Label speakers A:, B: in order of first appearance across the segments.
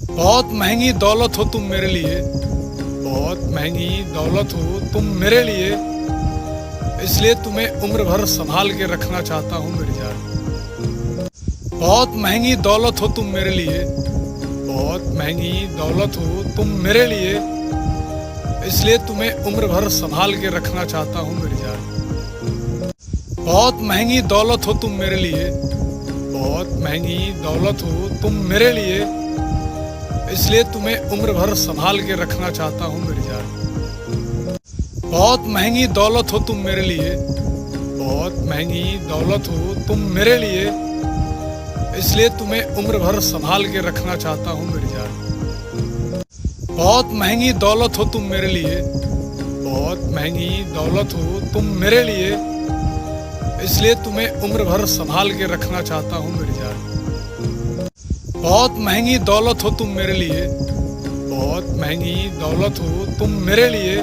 A: बहुत महंगी दौलत हो तुम मेरे लिए, बहुत महंगी दौलत हो तुम मेरे लिए, इसलिए तुम्हें उम्र भर संभाल के रखना चाहता हूँ मेरी जान। बहुत महंगी दौलत हो तुम मेरे लिए, बहुत महंगी दौलत हो तुम मेरे लिए, इसलिए तुम्हें उम्र भर संभाल के रखना चाहता हूँ मेरी जान। बहुत महंगी दौलत हो तुम मेरे लिए, बहुत महंगी दौलत हो तुम मेरे लिए, इसलिए तुम्हें उम्र भर संभाल के रखना चाहता हूँ मेरी जान। बहुत महंगी दौलत हो तुम मेरे लिए, बहुत महंगी दौलत हो तुम मेरे लिए, इसलिए तुम्हें उम्र भर संभाल के रखना चाहता हूँ मेरी जान। बहुत महंगी दौलत हो तुम मेरे लिए, बहुत महंगी दौलत हो तुम मेरे लिए, इसलिए तुम्हें उम्र भर संभाल के रखना चाहता हूँ मेरी जान। बहुत महंगी दौलत हो तुम मेरे लिए, बहुत महंगी दौलत हो तुम मेरे लिए,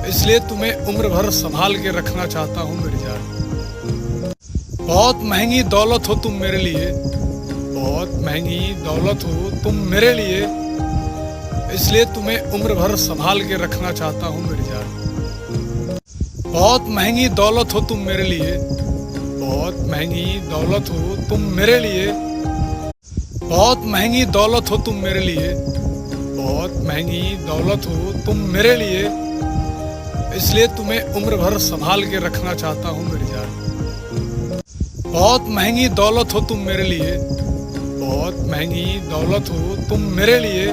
A: इसलिए तुम्हें उम्र भर संभाल के रखना चाहता हूँ मेरी जान। बहुत महंगी दौलत हो तुम मेरे लिए, बहुत महंगी दौलत हो तुम मेरे लिए, इसलिए तुम्हें उम्र भर संभाल के रखना चाहता हूँ मेरी जान। बहुत महंगी दौलत हो तुम मेरे लिए, बहुत महंगी दौलत हो तुम मेरे लिए, बहुत महंगी दौलत हो तुम मेरे लिए, बहुत महंगी दौलत हो तुम मेरे लिए, इसलिए तुम्हें उम्र भर संभाल के रखना चाहता हूँ मेरी जान। बहुत महंगी दौलत हो तुम मेरे लिए, बहुत महंगी दौलत हो तुम मेरे लिए,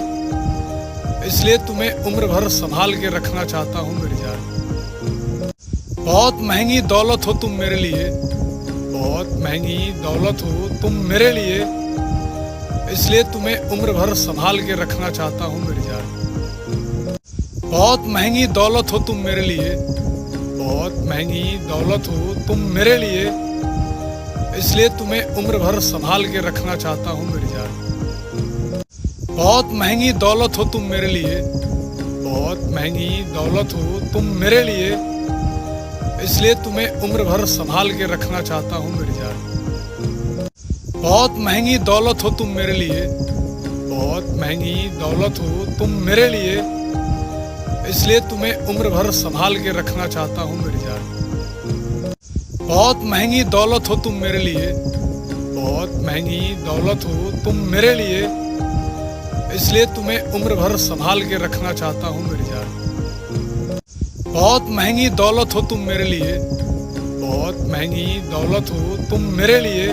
A: इसलिए तुम्हें उम्र भर संभाल के रखना चाहता हूँ मेरी जान। बहुत महंगी दौलत हो तुम मेरे लिए, बहुत महंगी दौलत हो तुम मेरे लिए, इसलिए तुम्हें उम्र भर संभाल के रखना चाहता हूँ मेरी जान। बहुत महंगी दौलत हो तुम मेरे लिए, बहुत महंगी दौलत हो तुम मेरे लिए, इसलिए तुम्हें उम्र भर संभाल के रखना चाहता हूँ मेरी जान। बहुत महंगी दौलत हो तुम मेरे लिए, बहुत महंगी दौलत हो तुम मेरे लिए, इसलिए तुम्हें उम्र भर संभाल के रखना चाहता हूँ मेरी जान। बहुत महंगी दौलत हो तुम मेरे लिए, बहुत महंगी दौलत हो तुम मेरे लिए, इसलिए तुम्हें उम्र भर संभाल के रखना चाहता हूँ मेरी जान। बहुत महंगी दौलत हो तुम मेरे लिए, बहुत महंगी दौलत हो तुम मेरे लिए, इसलिए तुम्हें उम्र भर संभाल के रखना चाहता हूँ मेरी जान। बहुत महंगी दौलत हो तुम मेरे लिए, बहुत महंगी दौलत हो तुम मेरे लिए,